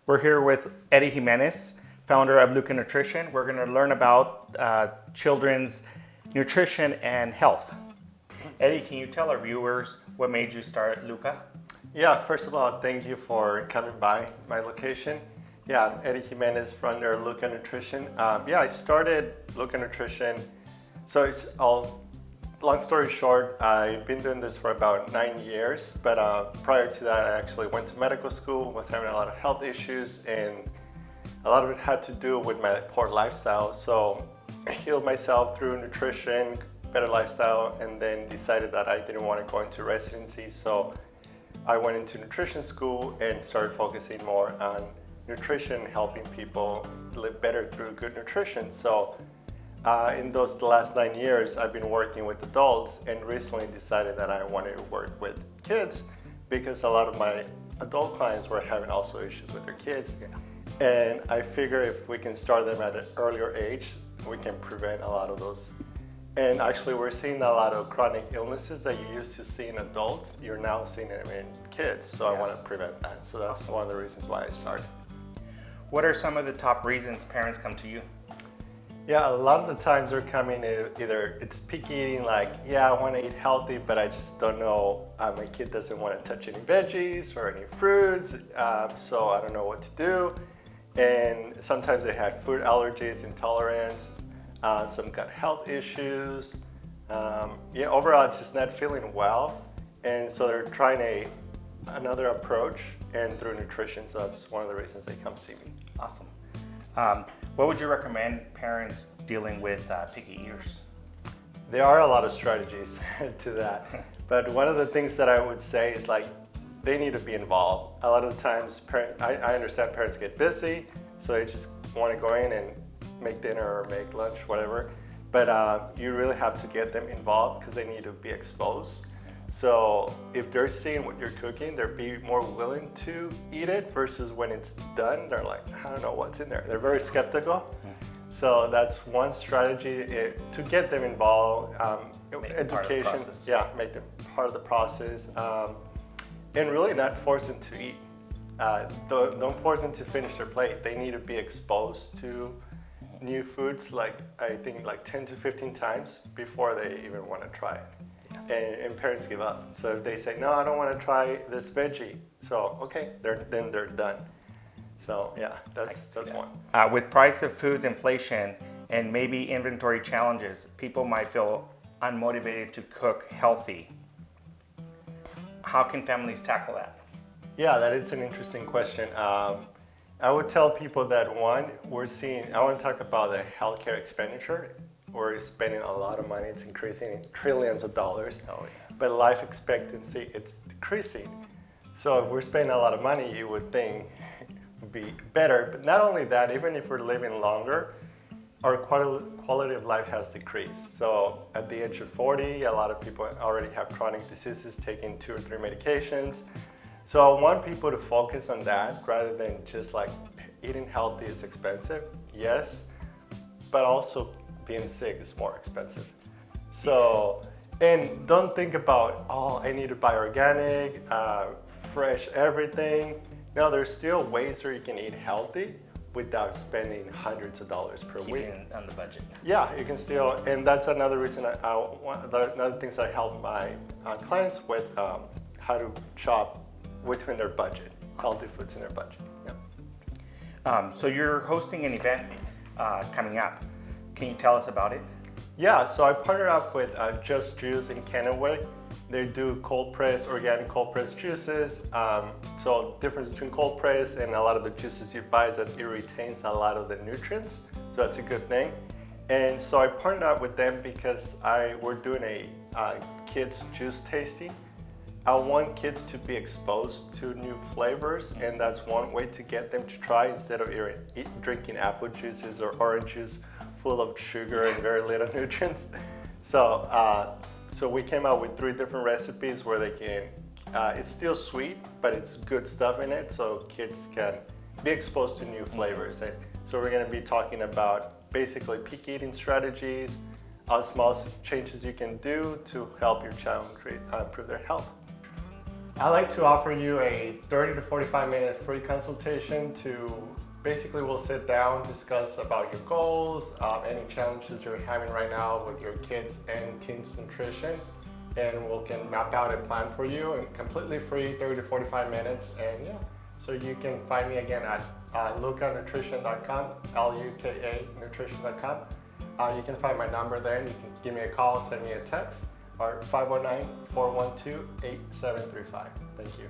We're here with Eddie Jimenez, founder of Luka Nutrition. We're going to learn about children's nutrition and health. Eddie, can you tell our viewers what made you start Luka? Yeah, first of all, thank you for coming by my location. Yeah, I'm Eddie Jimenez, founder of Luka Nutrition. I started Luka Nutrition. So it's all, long story short, I've been doing this for about 9 years, but prior to that, I actually went to medical school, was having a lot of health issues, and a lot of it had to do with my poor lifestyle. So I healed myself through nutrition, better lifestyle, and then decided that I didn't want to go into residency. So I went into nutrition school and started focusing more on nutrition, helping people live better through good nutrition. So in the last 9 years, I've been working with adults and recently decided that I wanted to work with kids because a lot of my adult clients were having also issues with their kids. Yeah. And I figure if we can start them at an earlier age, we can prevent a lot of those. And actually, we're seeing a lot of chronic illnesses that you used to see in adults, you're now seeing them in kids. So I want to prevent that. So that's one of the reasons why I started. What are some of the top reasons parents come to you? Yeah, a lot of the times they're coming either it's picky eating, like, yeah, I want to eat healthy, but I just don't know, my kid doesn't want to touch any veggies or any fruits, so I don't know what to do. And sometimes they have food allergies, intolerance, some gut health issues. Overall just not feeling well. And so they're trying another approach and through nutrition, so that's one of the reasons they come see me. Awesome. What would you recommend parents dealing with picky eaters? There are a lot of strategies to that, but one of the things that I would say is like they need to be involved. A lot of the times, I understand parents get busy, so they just want to go in and make dinner or make lunch, whatever. But you really have to get them involved because they need to be exposed. So if they're seeing what you're cooking, they'll be more willing to eat it versus when it's done, they're like, I don't know what's in there. They're very skeptical. So that's one strategy to get them involved. Education, make them part of the process. And really not force them to eat. Don't force them to finish their plate. They need to be exposed to new foods, I think 10 to 15 times before they even want to try it. And parents give up. So if they say, no, I don't want to try this veggie, so okay, then they're done. So yeah, that's one. With price of foods inflation and maybe inventory challenges, people might feel unmotivated to cook healthy. How can families tackle that? Yeah, that is an interesting question. I would tell people that I want to talk about the healthcare expenditure. We're spending a lot of money, it's increasing in trillions of dollars. Oh, yes. But life expectancy, it's decreasing. So if we're spending a lot of money, you would think it would be better. But not only that, even if we're living longer, our quality of life has decreased. So at the age of 40, a lot of people already have chronic diseases, taking 2 or 3 medications. So I want people to focus on that rather than just like eating healthy is expensive, yes, but also being sick is more expensive. So, and don't think about, I need to buy organic, fresh everything. No, there's still ways where you can eat healthy without spending hundreds of dollars per week. Keeping on the budget. Yeah, you can still, and that's another reason another things I help my clients with, how to shop within their budget, healthy foods in their budget. Yeah. So you're hosting an event coming up. Can you tell us about it? Yeah, so I partnered up with Just Juice in Kennewick. They do organic cold press juices. So difference between cold press and a lot of the juices you buy is that it retains a lot of the nutrients. So that's a good thing. And so I partnered up with them because we're doing a kids juice tasting. I want kids to be exposed to new flavors, and that's one way to get them to try instead of drinking apple juices or orange juice full of sugar and very little nutrients. So we came out with 3 different recipes where they can, it's still sweet, but it's good stuff in it, so kids can be exposed to new flavors. And so we're gonna be talking about basically peak eating strategies, small changes you can do to help your child improve their health. I'd like to offer you a 30 to 45 minute free consultation to basically we'll sit down, discuss about your goals, any challenges you're having right now with your kids and teens nutrition, and we can map out a plan for you and completely free, 30 to 45 minutes. And yeah, so you can find me again at lukanutrition.com, L-U-K-A nutrition.com. You can find my number there and you can give me a call, send me a text, or 509-412-8735. Thank you.